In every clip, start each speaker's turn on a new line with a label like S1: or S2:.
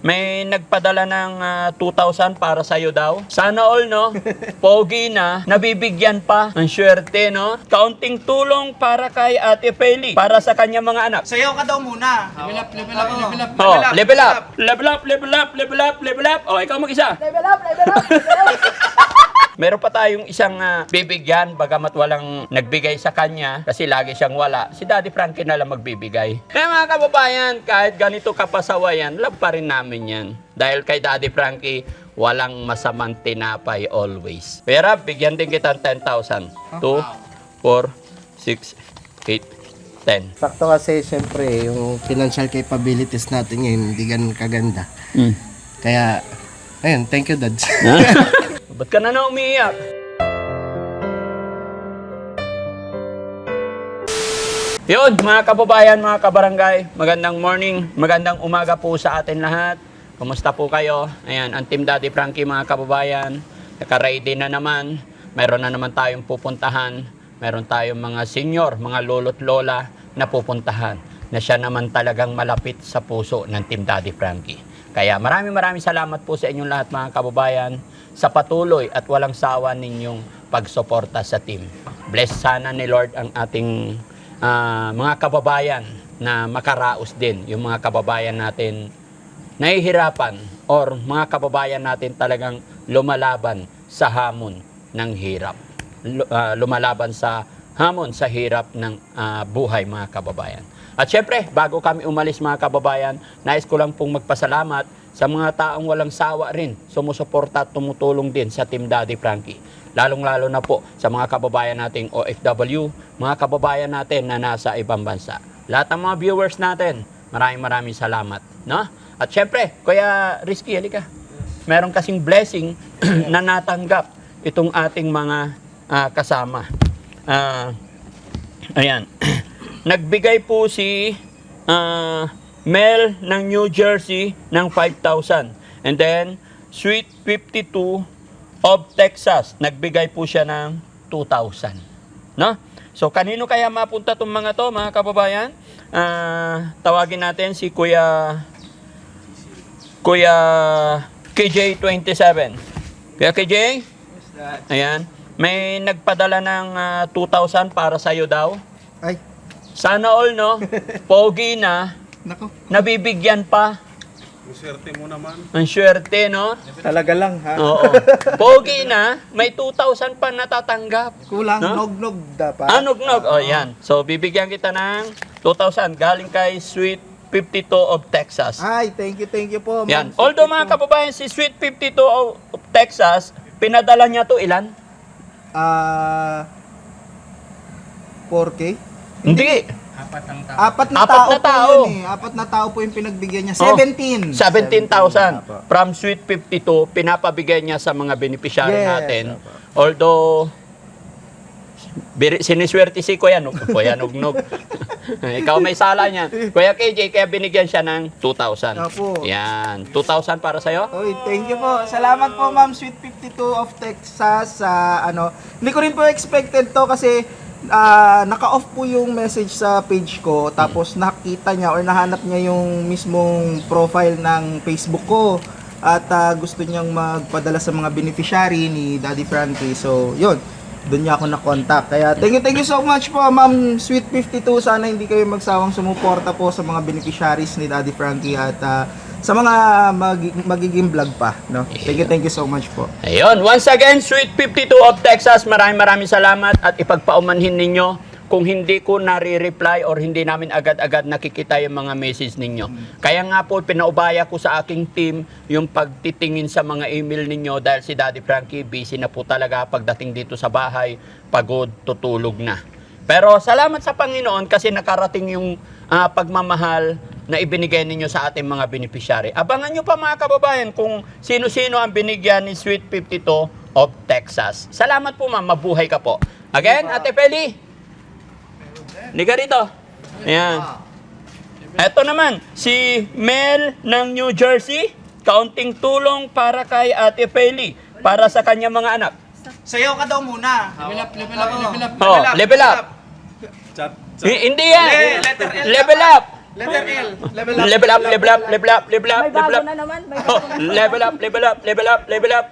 S1: may nagpadala ng 2,000 para sa'yo daw. Sana all, no? Pogi na, nabibigyan pa. Ang swerte, no? Kaunting tulong para kay Ate Feli, para sa kanya mga anak.
S2: Sayaw ka daw muna.
S3: Level up, level up, level up.
S1: Oh, level up. Level up, level up, level up, level up. Oh, ikaw mag-isa.
S4: Level up, level up, level up.
S1: Meron pa tayong isang bibigyan, bagamat walang nagbigay sa kanya, kasi lagi siyang wala. Si Daddy Frankie na lang magbibigay. Kaya mga kababayan, kahit ganito kapasawa yan, love pa rin namin yan. Dahil kay Daddy Frankie, walang masamang tinapay always. Pero bigyan din kita ng 10,000. 2, 4, 6, 8, 10.
S5: Sakto kasi siyempre yung financial capabilities natin ngayon hindi ganun kaganda. Kaya, ayun, thank you Dads.
S1: Ba't ka na umiiyak? Yun, mga kababayan, mga kabarangay, magandang morning, magandang umaga po sa atin lahat. Kumusta po kayo? Ayan, ang Team Daddy Frankie, mga kababayan, naka-ready na naman. Meron na naman tayong pupuntahan. Meron tayong mga senior, mga lolo't lola na pupuntahan. Na siya naman talagang malapit sa puso ng Team Daddy Frankie. Kaya maraming salamat po sa inyong lahat, mga kababayan, sa patuloy at walang sawa ninyong pagsuporta sa team. Bless sana ni Lord ang ating mga kababayan na makaraos din, yung mga kababayan natin nahihirapan or mga kababayan natin talagang lumalaban sa hamon ng hirap. Lumalaban sa hamon sa hirap ng buhay, mga kababayan. At syempre, bago kami umalis, mga kababayan, nais ko lang pong magpasalamat sa mga taong walang sawa rin, sumusuporta at tumutulong din sa Team Daddy Frankie. Lalong-lalo na po sa mga kababayan nating OFW, mga kababayan natin na nasa ibang bansa. Lahat ng mga viewers natin, maraming salamat. No? At syempre, Kuya Rizky, halika. Meron kasing blessing na natanggap itong ating mga kasama. Ayan. Nagbigay po si Mel ng New Jersey ng 5,000. And then, Sweet 52 of Texas, nagbigay po siya ng 2,000. No? So, kanino kaya mapunta itong mga to, mga kababayan? Tawagin natin si Kuya KJ27. Kuya KJ? Ayan. May nagpadala ng 2,000 para sa'yo daw.
S5: Ay,
S1: Sana all, no? Pogi na,
S5: nako.
S1: nabibigyan pa.
S3: Ang swerte mo naman.
S1: Ang swerte, no?
S5: Talaga lang ha.
S1: Oo. Pogi na, may 2,000 pa natatanggap.
S5: Kulang,
S1: No?
S5: nog-nog dapat.
S1: Anog-nog. O, yan. So, bibigyan kita ng 2,000 galing kay Sweet 52 of Texas.
S5: Ay, thank you po. Ma'am.
S1: Yan. Although, mga kababayan, si Sweet 52 of Texas, pinadala niya to ilan?
S5: 4K?
S1: Hindi.
S5: Apat na tao. Yun, eh. Apat na tao po yung pinagbigyan niya.
S1: Oh,
S5: 17.
S1: 17,000.
S5: Apo.
S1: From Sweet 52, pinapabigay niya sa mga beneficiary
S5: Yes,
S1: natin.
S5: apo.
S1: Although, siniswerte si Kuya Nugnog. Ikaw may sala niya. Kuya KJ, kaya binigyan siya ng 2,000.
S5: Apo.
S1: Yan. 2,000 para sa'yo?
S5: Oy, thank you po. Salamat po, Ma'am Sweet 52 of Texas sa Hindi ko rin po expected to kasi naka-off po yung message sa page ko tapos nakita niya or nahanap niya yung mismong profile ng Facebook ko at gusto niyang magpadala sa mga beneficiary ni Daddy Frankie. So, yun. Doon niya ako na-contact. Kaya thank you so much po, Ma'am Sweet 52. Sana hindi kayo magsawang sumuporta po sa mga beneficiaries ni Daddy Frankie at sa mga magiging vlog pa, no? Thank you so much po.
S1: Ayun. Once again, Sweet 52 of Texas, maraming salamat at ipagpaumanhin ninyo kung hindi ko nare-reply or hindi namin agad-agad nakikita yung mga message ninyo. Kaya nga po, pinaubaya ko sa aking team yung pagtitingin sa mga email ninyo dahil si Daddy Frankie busy na po talaga pagdating dito sa bahay, pagod, tutulog na. Pero salamat sa Panginoon kasi nakarating yung pagmamahal na ibinigay ninyo sa ating mga beneficiary. Abangan nyo pa, mga kababayan, kung sino-sino ang binigyan ni Sweet 52 of Texas. Salamat po, ma'am. Mabuhay ka po. Again, Ate Feli. Hindi ka rito. Ayan. Ito naman, si Mel ng New Jersey. Kaunting tulong para kay Ate Feli, para sa kanya mga anak.
S2: Sayaw ka daw muna.
S3: Level up, level up, level up.
S1: Oh, level up. Hindi yan.
S2: Letter L
S1: Level up.
S2: Letter L.
S1: Level up, level up, level up, level up,
S4: May
S1: level
S4: bago
S1: up.
S4: na naman. May
S1: Oh,
S4: bago na.
S1: level up, level up, level up, level up.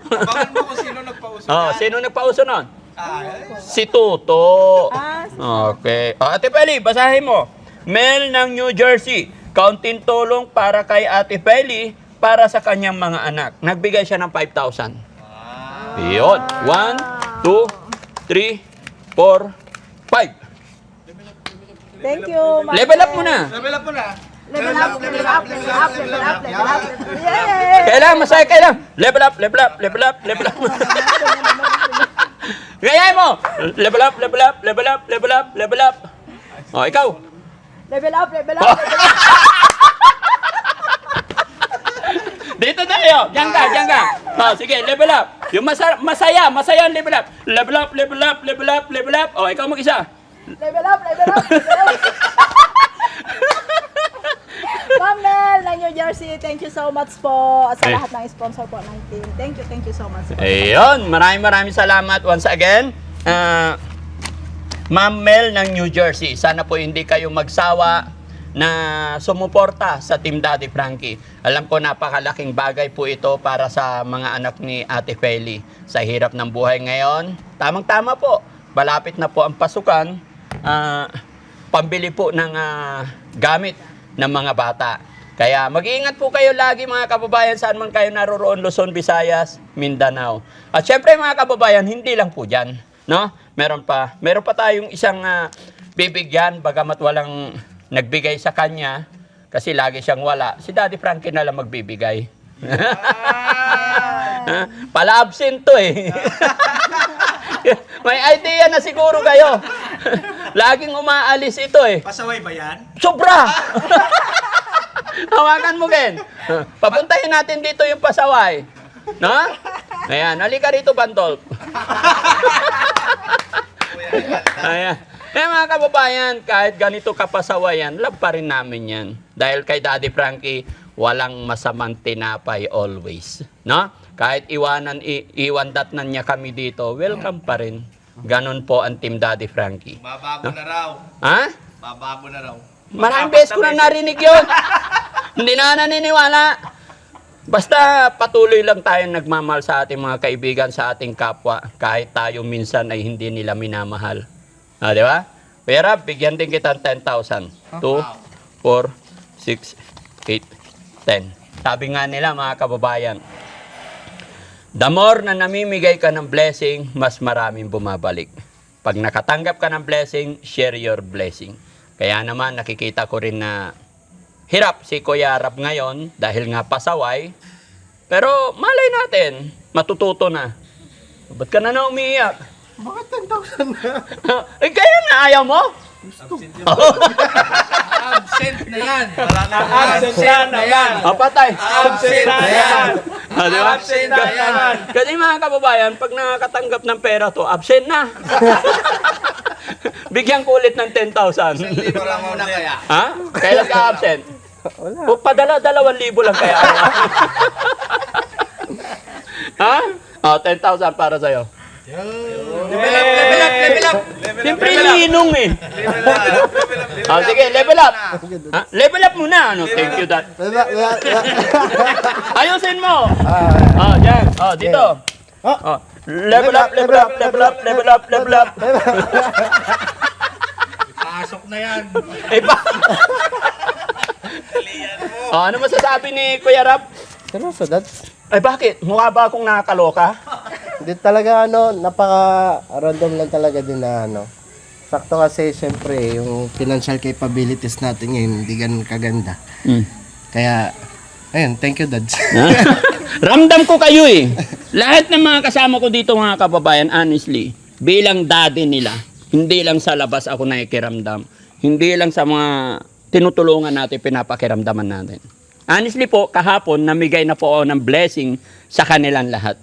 S2: Abangan mo kung sino nagpauso.
S1: Oh, sino nagpauso nun?
S2: Ah,
S1: Si Tuto.
S4: Ah,
S1: Okay. Ate Feli, basahin mo. Mel ng New Jersey. Kaunting tulong para kay Ate Feli para sa kanyang mga anak. Nagbigay siya ng 5,000. Yun. 1, 2, 3, 4, 5.
S4: Thank you, Ma'am.
S1: Level up mo na.
S2: level up mo na.
S4: Level up, level up, level up, level up, level up. Yay!
S1: Kailangan, masaya kailangan. Level up, level up, level up, level up. Gayahin mo. Level up, level up, level up, level up, level up. O, ikaw.
S4: Level up, level up, level up.
S1: Dito tayo. Diyan ka, diyan ka. O, sige, level up. Yung masaya ang level up. Level up, level up, level up, level up. O, ikaw mag-isa.
S4: Level up, level up, level up. Ma'am Mel ng New Jersey, thank you so much po sa
S1: Ay.
S4: lahat ng sponsor po ng team. Thank you so much po.
S1: Ayun, maraming salamat once again. Ma'am Mel ng New Jersey, sana po hindi kayo magsawa na sumuporta sa Team Daddy Frankie. Alam ko napakalaking bagay po ito para sa mga anak ni Ate Feli sa hirap ng buhay ngayon. Tamang-tama po, malapit na po ang pasukan, pambili po ng gamit ng mga bata. Kaya mag-iingat po kayo lagi mga kababayan saan man kayo naroroon, Luzon, Visayas, Mindanao. At syempre mga kababayan, hindi lang po dyan, no? Meron pa tayong isang bibigyan bagamat walang nagbigay sa kanya kasi lagi siyang wala. Si Daddy Frankie na lang magbibigay. Pala-absent to eh. May idea na siguro kayo. Laging umaalis ito eh.
S2: Pasaway ba yan?
S1: Sobra! Hawakan mo, Ken. Papuntahin natin dito yung pasaway. No? Ayan, halika rito, Bantol. Ayan. Mga kababayan, kahit ganito kapasawayan, love pa rin namin yan. Dahil kay Daddy Frankie, walang masamang tinapay always. No? Kahit iwandatnan niya kami dito, welcome pa rin. Ganon po ang Team Daddy Frankie.
S2: Babago na raw.
S1: Ha?
S2: Babago na raw.
S1: Maraming beses ko na narinig yun. Hindi na naniniwala. Basta patuloy lang tayong nagmamahal sa ating mga kaibigan, sa ating kapwa, kahit tayo minsan ay hindi nila minamahal. Di ba? Pero bigyan din kita ng 10,000. 2, 4, 6, 8, 10. Sabi nga nila mga kababayan, the more na namimigay ka ng blessing, mas maraming bumabalik. Pag nakatanggap ka ng blessing, share your blessing. Kaya naman nakikita ko rin na hirap si Kuya Rab ngayon dahil nga pasaway. Pero malay natin, matututo na. Ba't ka na umiiyak?
S3: Bakit 10,000 na?
S1: Eh kaya nga ayaw mo?
S2: Absent na yan. Wala na.
S3: Absent na yan.
S1: Patay.
S2: Absent na yan.
S1: Di ba?
S2: Absent na yan.
S1: Kasi mga kababayan, pag nakakatanggap ng pera to, absent na. Bigyan ko ulit ng 10,000.
S2: Libo lang muna kaya.
S1: Ha? Kailan ka absent? Wala. O padala 2,000 lang kaya. Ha? O, 10,000 para sa'yo.
S2: Level up, level up, level up.
S1: Siyempre ninong eh. Sige, level up. Ha? Level up muna. Ano? Thank you, Dad. Ayusin mo. Dyan. Dito. Level up, level up, level up, level up, level up.
S2: Pasok na yan.
S1: Ano masasabi ni Kuya Rab?
S6: Seryoso, Dad?
S1: Ay bakit? Mukha ba akong nakakaloka?
S6: Hindi talaga, napaka-random lang talaga din na, sakto kasi, syempre, yung financial capabilities natin ngayon, hindi ganun kaganda. Kaya, ayun, thank you, Dad.
S1: Ramdam ko kayo eh. Lahat ng mga kasama ko dito mga kababayan, honestly, bilang daddy nila, hindi lang sa labas ako nakikiramdam. Hindi lang sa mga tinutulungan natin, pinapakiramdaman natin. Honestly po, kahapon, namigay na po ako ng blessing sa kanilang lahat.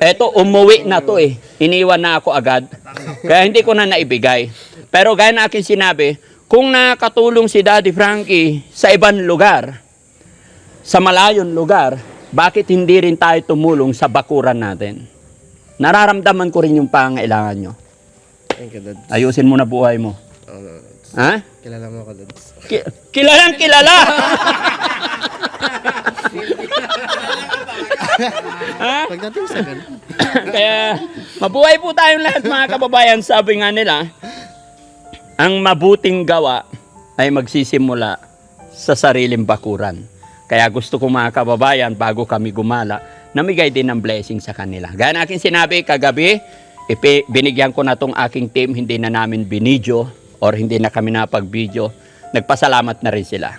S1: Eto, umuwi na to eh. Iniwan na ako agad. Kaya hindi ko na naibigay. Pero gaya na akin sinabi, kung nakatulong si Daddy Frankie sa ibang lugar, sa malayong lugar, bakit hindi rin tayo tumulong sa bakuran natin? Nararamdaman ko rin yung pangailangan nyo.
S6: Thank you, Dad.
S1: Ayusin mo na buhay mo. Ha?
S6: Kilala mo ako, Lods.
S1: Kilalang kilala! Ha?
S6: Pagdating sa ganun.
S1: Kaya, mabuhay po tayong lahat mga kababayan. Sabi nga nila, ang mabuting gawa ay magsisimula sa sariling bakuran. Kaya gusto ko mga kababayan, bago kami gumala, namigay din ng blessing sa kanila. Gaya na aking sinabi kagabi, binigyan ko na tong aking team, hindi na namin binidyo or hindi na kami napag-video. Nagpasalamat na rin sila.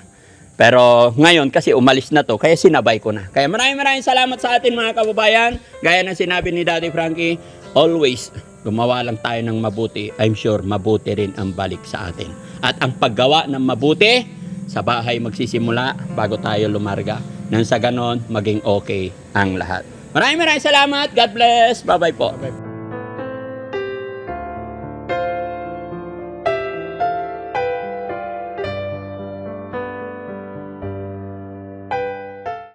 S1: Pero ngayon, kasi umalis na to, kaya sinabay ko na. Kaya maraming salamat sa atin mga kababayan. Gaya ng sinabi ni Daddy Frankie, always gumawa lang tayo ng mabuti. I'm sure mabuti rin ang balik sa atin. At ang paggawa ng mabuti, sa bahay magsisimula bago tayo lumarga. Nang sa ganon, maging okay ang lahat. Maraming salamat. God bless. Bye-bye po.